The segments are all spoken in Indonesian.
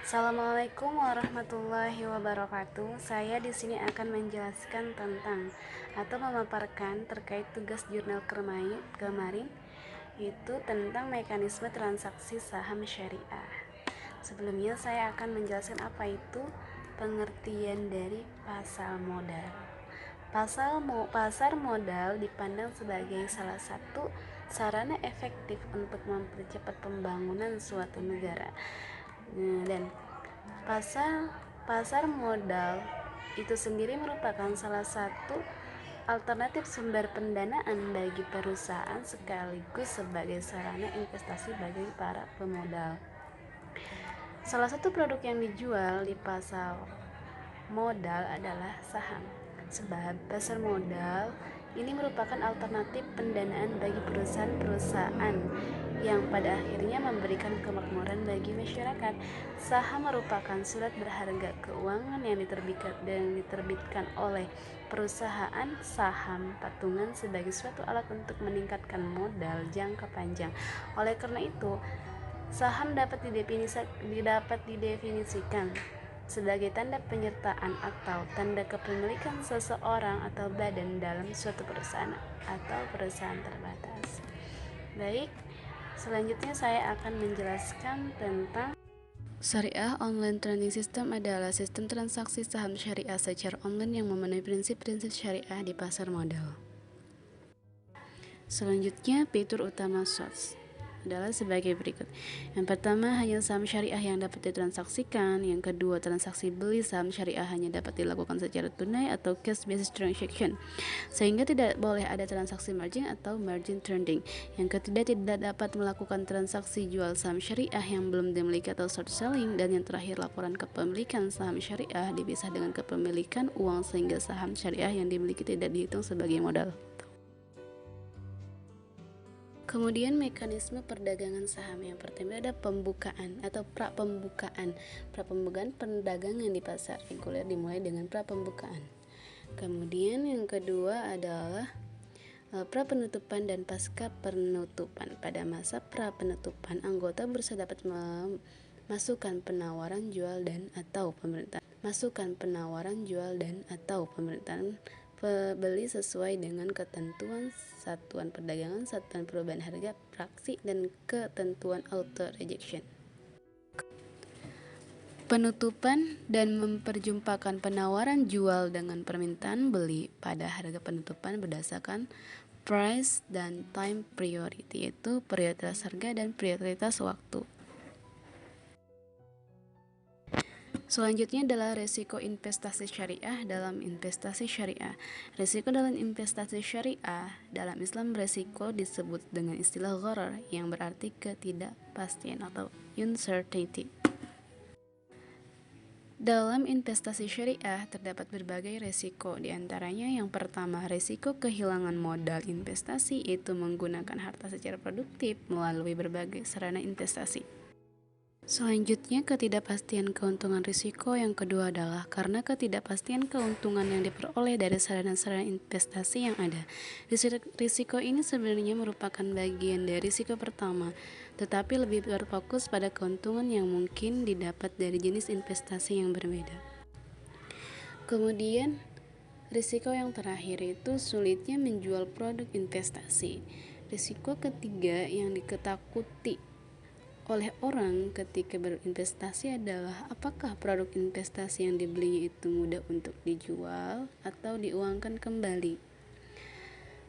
Assalamualaikum warahmatullahi wabarakatuh. Saya di sini akan menjelaskan tentang atau memaparkan terkait tugas jurnal kemarin, yaitu tentang mekanisme transaksi saham syariah. Sebelumnya saya akan menjelaskan apa itu pengertian dari pasar modal. Pasar modal dipandang sebagai salah satu sarana efektif untuk mempercepat pembangunan suatu negara. Dan pasar modal itu sendiri merupakan salah satu alternatif sumber pendanaan bagi perusahaan sekaligus sebagai sarana investasi bagi para pemodal. Salah satu produk yang dijual di pasar modal adalah saham. Sebab pasar modal ini merupakan alternatif pendanaan bagi perusahaan-perusahaan yang pada akhirnya memberikan kemakmuran bagi masyarakat. Saham merupakan surat berharga keuangan yang diterbitkan oleh perusahaan saham patungan sebagai suatu alat untuk meningkatkan modal jangka panjang. Oleh karena itu, saham dapat didefinisikan sebagai tanda penyertaan atau tanda kepemilikan seseorang atau badan dalam suatu perusahaan atau perusahaan terbatas. Baik, selanjutnya saya akan menjelaskan tentang Syariah Online Trading System adalah sistem transaksi saham syariah secara online yang memenuhi prinsip-prinsip syariah di pasar modal. Selanjutnya, fitur utama SWOT adalah sebagai berikut. Yang pertama, hanya saham syariah yang dapat ditransaksikan. Yang kedua, transaksi beli saham syariah hanya dapat dilakukan secara tunai atau cash based transaction, sehingga tidak boleh ada transaksi margin atau margin trading. Yang ketiga, tidak dapat melakukan transaksi jual saham syariah yang belum dimiliki atau short selling. Dan yang terakhir, laporan kepemilikan saham syariah dipisah dengan kepemilikan uang sehingga saham syariah yang dimiliki tidak dihitung sebagai modal. Kemudian mekanisme perdagangan saham yang pertama ada pembukaan atau pra-pembukaan. Pra-pembukaan perdagangan di pasar reguler dimulai dengan pra-pembukaan. Kemudian yang kedua adalah pra-penutupan dan pasca penutupan. Pada masa pra-penutupan, anggota bursa dapat memasukkan penawaran jual dan atau pemerintahan. Masukkan penawaran jual dan atau pemerintahan beli sesuai dengan ketentuan satuan perdagangan, satuan perubahan harga, fraksi, dan ketentuan auto rejection. Penutupan dan memperjumpakan penawaran jual dengan permintaan beli pada harga penutupan berdasarkan price dan time priority, yaitu prioritas harga dan prioritas waktu. Selanjutnya adalah resiko investasi syariah dalam investasi syariah. Resiko dalam investasi syariah dalam Islam, resiko disebut dengan istilah gharar yang berarti ketidakpastian atau uncertainty. Dalam investasi syariah terdapat berbagai resiko, diantaranya yang pertama resiko kehilangan modal investasi, yaitu menggunakan harta secara produktif melalui berbagai sarana investasi. Selanjutnya, ketidakpastian keuntungan risiko. Yang kedua adalah karena ketidakpastian keuntungan yang diperoleh dari sarana-sarana investasi yang ada. Risiko ini sebenarnya merupakan bagian dari risiko pertama, tetapi lebih berfokus pada keuntungan yang mungkin didapat dari jenis investasi yang berbeda. Kemudian, risiko yang terakhir itu sulitnya menjual produk investasi. Risiko ketiga yang diketakuti oleh orang ketika berinvestasi adalah apakah produk investasi yang dibelinya itu mudah untuk dijual atau diuangkan kembali.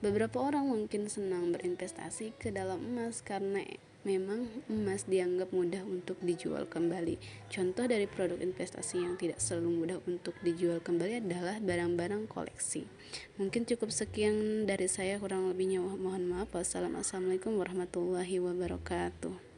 Beberapa orang mungkin senang berinvestasi ke dalam emas karena memang emas dianggap mudah untuk dijual kembali. Contoh dari produk investasi yang tidak selalu mudah untuk dijual kembali adalah barang-barang koleksi. Mungkin cukup sekian dari saya, kurang lebihnya mohon maaf. Wassalamualaikum warahmatullahi wabarakatuh.